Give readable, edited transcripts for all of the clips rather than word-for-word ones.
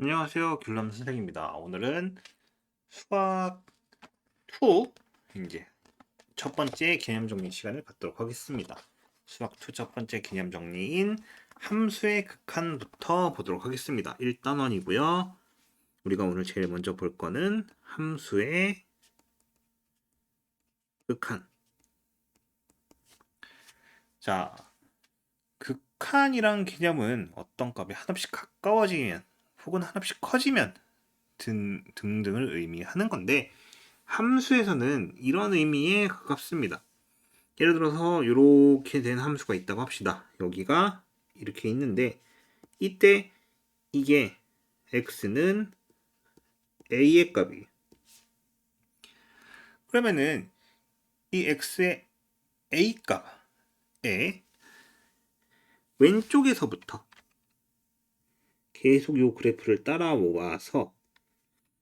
안녕하세요. 귤람 선생입니다. 오늘은 수학 2 이제 첫 번째 개념 정리 시간을 갖도록 하겠습니다. 수학 2 첫 번째 개념 정리인 함수의 극한부터 보도록 하겠습니다. 1단원이고요. 우리가 오늘 제일 먼저 볼 거는 함수의 극한. 자, 극한이란 개념은 어떤 값이 한없이 가까워지면 혹은 한없이 커지면 등등을 의미하는 건데 함수에서는 이런 의미에 가깝습니다. 예를 들어서 이렇게 된 함수가 있다고 합시다. 여기가 이렇게 있는데 이때 이게 x는 a의 값이에요. 그러면은 이 x의 a 값에 왼쪽에서부터 계속 이 그래프를 따라와서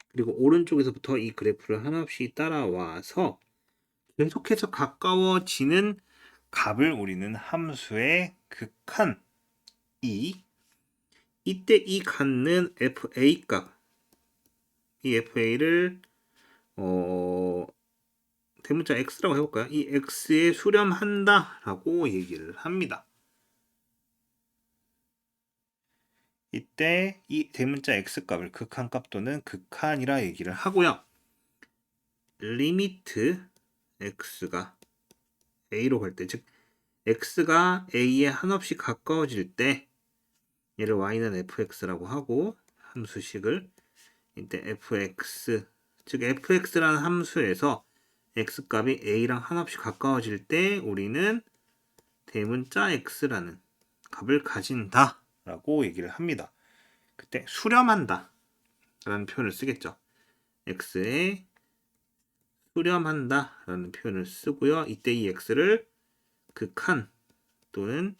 그리고 오른쪽에서부터 이 그래프를 한없이 따라와서 계속해서 가까워지는 값을 우리는 함수의 극한이 이때 이 갖는 fa 값, 이 fa를 대문자 x라고 해볼까요? 이 x에 수렴한다라고 얘기를 합니다. 이때 이 대문자 x 값을 극한값 또는 극한이라 얘기를 하고요. 리미트 x가 a로 갈 때, 즉 x가 a에 한없이 가까워질 때 얘를 y는 fx라고 하고 함수식을 이때 fx, 즉 fx라는 함수에서 x값이 a랑 한없이 가까워질 때 우리는 대문자 x라는 값을 가진다 라고 얘기를 합니다. 그때 수렴한다 라는 표현을 쓰겠죠. x에 수렴한다 라는 표현을 쓰고요. 이때 이 x를 극한 또는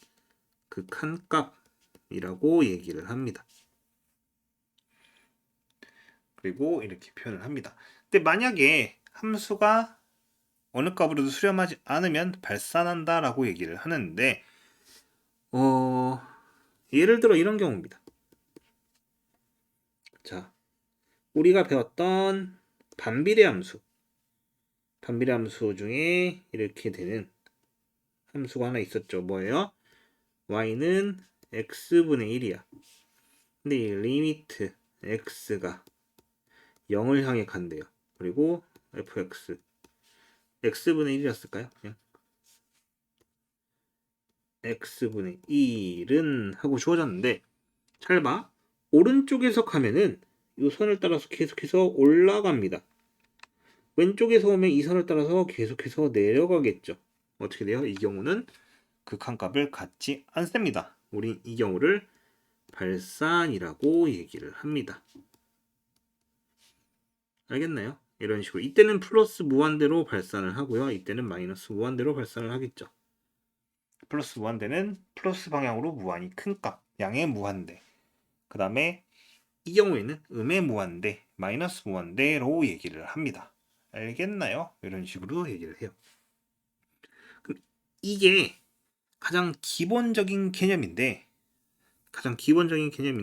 극한값이라고 얘기를 합니다. 그리고 이렇게 표현을 합니다. 근데 만약에 함수가 어느 값으로도 수렴하지 않으면 발산한다 라고 얘기를 하는데 예를 들어 이런 경우입니다. 자, 우리가 배웠던 반비례 함수 중에 이렇게 되는 함수가 하나 있었죠. 뭐예요? y는 x분의 1이야. 근데 이 리미트 x가 0을 향해 간대요. 그리고 fx x분의 1이었을까요? 그냥 x분의 1은 하고 주어졌는데 잘 봐. 오른쪽에서 가면은 이 선을 따라서 계속해서 올라갑니다. 왼쪽에서 오면 이 선을 따라서 계속해서 내려가겠죠. 어떻게 돼요? 이 경우는 극한값을 갖지 않습니다. 우린 이 경우를 발산이라고 얘기를 합니다. 알겠나요? 이런 식으로 이때는 플러스 무한대로 발산을 하고요. 이때는 마이너스 무한대로 발산을 하겠죠. 플러스 무한대는 플러스 방향으로 무한히 큰 값, 양의 무한대. 그 다음에 이 경우에는 음의 무한대, 마이너스 무한대로 얘기를 합니다. 알겠나요? 이런 식으로 얘기를 해요. 그럼 이게 가장 기본적인 개념인데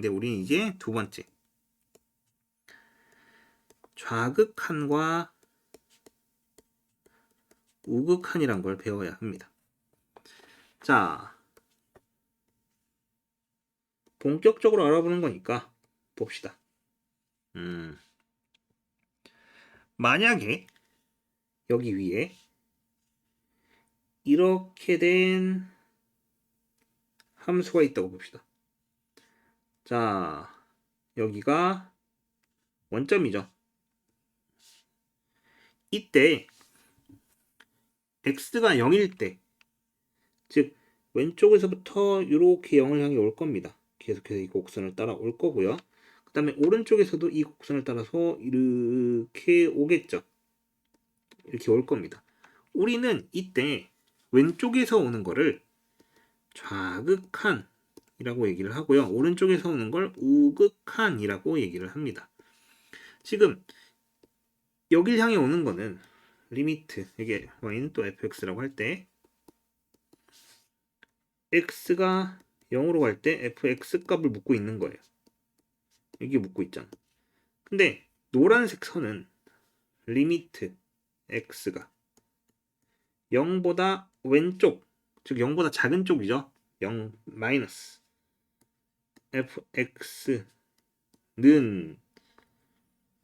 우리는 이제 두 번째 좌극한과 우극한이란 걸 배워야 합니다. 자, 본격적으로 알아보는 거니까 봅시다. 만약에 여기 위에 이렇게 된 함수가 있다고 봅시다. 자, 여기가 원점이죠. 이때 x가 0일 때, 즉 왼쪽에서부터 이렇게 0을 향해 올 겁니다. 계속해서 이 곡선을 따라 올 거고요. 그 다음에 오른쪽에서도 이 곡선을 따라서 이렇게 오겠죠. 이렇게 올 겁니다. 우리는 이때 왼쪽에서 오는 거를 좌극한이라고 얘기를 하고요. 오른쪽에서 오는 걸 우극한이라고 얘기를 합니다. 지금 여길 향해 오는 거는 리미트, 이게 y는 또 fx라고 할 때 x가 0으로 갈 때 fx 값을 묻고 있는 거예요. 이게 묻고 있잖아. 근데 노란색 선은 리미트 x가 0보다 왼쪽, 즉 0보다 작은 쪽이죠. 0 마이너스 fx는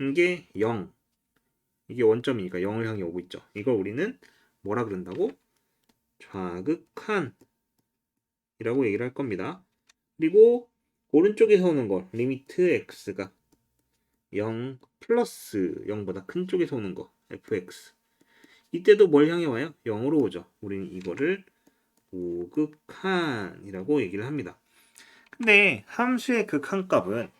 이게 0, 이게 원점이니까 0을 향해 오고 있죠. 이걸 우리는 뭐라 그런다고? 좌극한이라고 얘기를 할 겁니다. 그리고 오른쪽에서 오는 거 리미트 x가 0 플러스 0보다 큰 쪽에서 오는 거 fx, 이때도 뭘 향해 와요? 0으로 오죠. 우리는 이거를 우극한이라고 얘기를 합니다. 근데 함수의 극한값은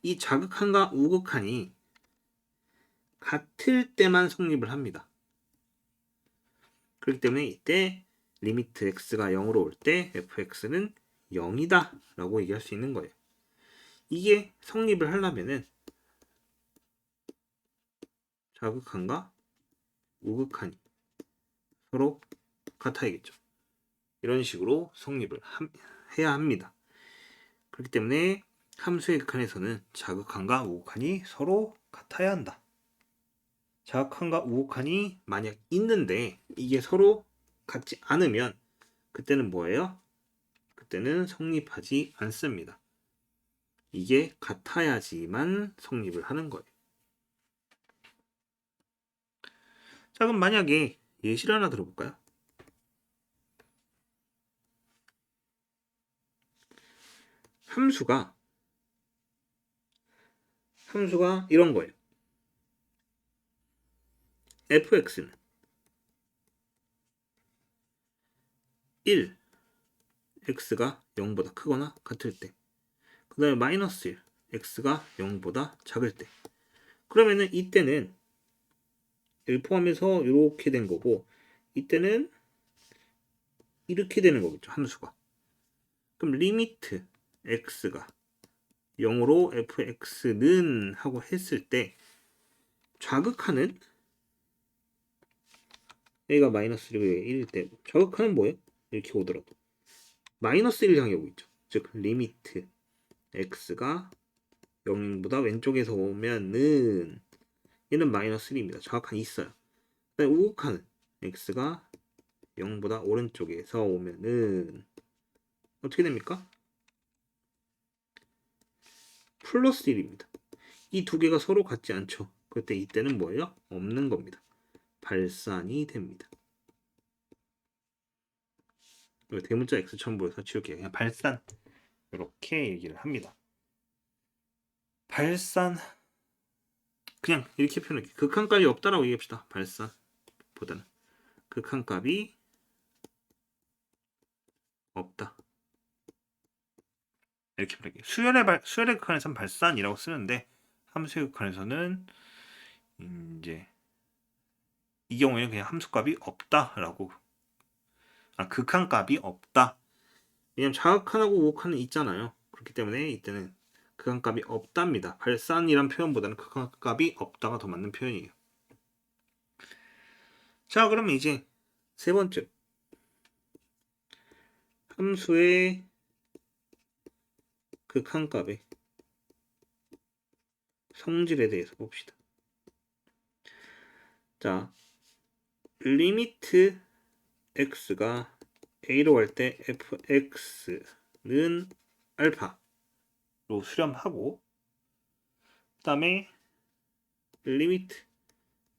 이 좌극한과 우극한이 같을 때만 성립을 합니다. 그렇기 때문에 이때 리미트 x가 0으로 올 때 fx는 0이다 라고 얘기할 수 있는 거예요. 이게 성립을 하려면은 좌극한과 우극한이 서로 같아야겠죠. 이런 식으로 성립을 해야 합니다. 그렇기 때문에 함수의 극한에서는 좌극한과 우극한이 서로 같아야 한다. 좌극한과 우극한이 만약 있는데 이게 서로 같지 않으면 그때는 뭐예요? 그때는 성립하지 않습니다. 이게 같아야지만 성립을 하는 거예요. 자, 그럼 만약에 예시를 하나 들어볼까요? 함수가 이런 거예요. fx는 1, x가 0보다 크거나 같을 때, 그 다음에 마이너스 1, x가 0보다 작을 때. 그러면은 이때는 1 포함해서 이렇게 된 거고, 이때는 이렇게 되는 거겠죠, 함수가. 그럼 리미트 x가 0으로 fx는 하고 했을 때 좌극하는 a가 마이너스 1일 때 좌극하는 뭐예요? 이렇게 오더라도 마이너스 1을 향해 오고 있죠. 즉 리미트 x가 0보다 왼쪽에서 오면은 얘는 마이너스 1입니다. 좌극한이 있어요. 그다음에 우극한은 x가 0보다 오른쪽에서 오면은 어떻게 됩니까? 플러스 1입니다. 이 두 개가 서로 같지 않죠. 그때 이때는 뭐예요? 없는 겁니다. 발산이 됩니다. 대문자 x 처음 보여서 지울게요. 그냥 발산, 이렇게 얘기를 합니다. 발산, 그냥 이렇게 표현할게요. 극한값이 없다라고 얘기합시다. 발산보다는 극한값이 없다, 이렇게 표현할게요. 수열의 극한에서는 발산이라고 쓰는데 함수의 극한에서는 이제 이 경우에는 그냥 함수값이 없다라고, 극한값이 없다. 왜냐면 좌극한하고 우극한은 있잖아요. 그렇기 때문에 이때는 극한값이 없답니다. 발산이란 표현보다는 극한값이 없다가 더 맞는 표현이에요. 자, 그러면 이제 세 번째, 함수의 극한값의 성질에 대해서 봅시다. 자, 리미트 x가 a로 갈 때 fx는 알파로 수렴하고, 그 다음에 리미트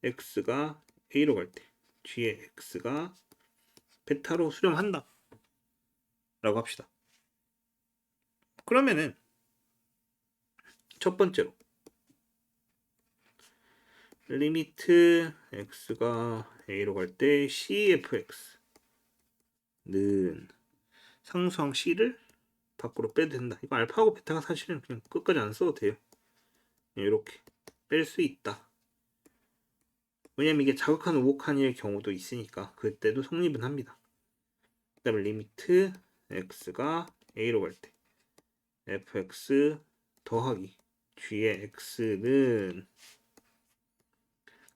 x가 a로 갈 때 g의 x가 베타로 수렴한다 라고 합시다. 그러면은 첫 번째로 리미트 x가 a로 갈 때 cfx는 상수항 c를 밖으로 빼도 된다. 이거 알파하고 베타가 사실은 그냥 끝까지 안 써도 돼요. 이렇게 뺄 수 있다. 왜냐면 이게 자극한 우극한일 경우도 있으니까 그때도 성립은 합니다. 그 다음에 리미트 x가 a로 갈 때 fx 더하기 g의 x는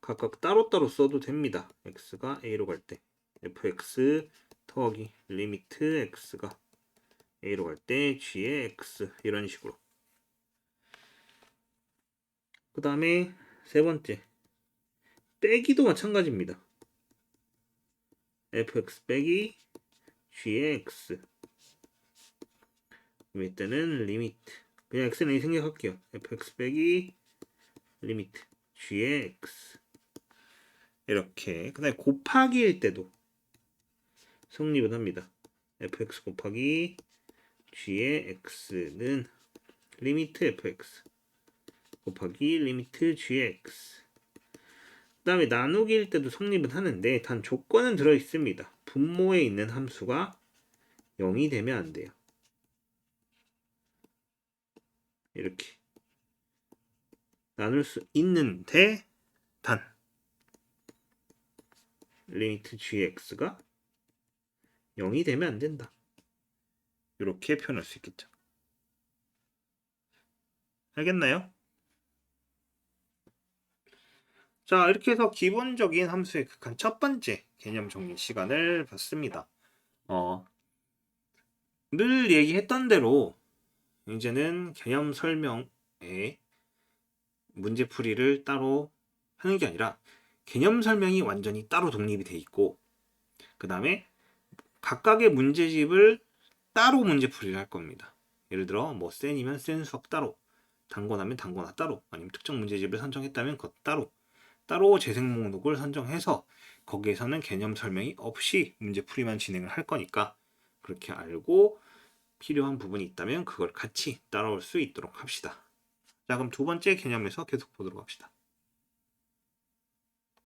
각각 따로따로 써도 됩니다. x가 a로 갈 때 fx 더하기 리미트 x가 A로 갈 때 G의 X 이런 식으로. 그 다음에 세 번째 빼기도 마찬가지입니다. fx 빼기 g의 x. 이때는 리미트. 그냥 x는 이 생략할게요. fx 빼기 리미트 g의 x. 이렇게. 그 다음에 곱하기일 때도 성립은 합니다. fx 곱하기 g의 x는 리미트 fx 곱하기 리미트 g의 x. 그 다음에 나누기일 때도 성립은 하는데 단 조건은 들어있습니다. 분모에 있는 함수가 0이 되면 안 돼요. 이렇게 나눌 수 있는데 단 리미트 gx가 0이 되면 안 된다. 이렇게 표현할 수 있겠죠. 알겠나요? 자, 이렇게 해서 기본적인 함수의 극한 첫 번째 개념 정리 시간을 봤습니다. 늘 얘기했던 대로 이제는 개념 설명에 문제풀이를 따로 하는 게 아니라 개념 설명이 완전히 따로 독립이 돼 있고 그 다음에 각각의 문제집을 따로 문제풀이를 할 겁니다. 예를 들어 뭐 센이면 센 수학 따로, 단권하면 단권화 따로, 아니면 특정 문제집을 선정했다면 그것 따로 재생 목록을 선정해서 거기에서는 개념 설명이 없이 문제풀이만 진행을 할 거니까 그렇게 알고 필요한 부분이 있다면 그걸 같이 따라올 수 있도록 합시다. 자, 그럼 두 번째 개념에서 계속 보도록 합시다.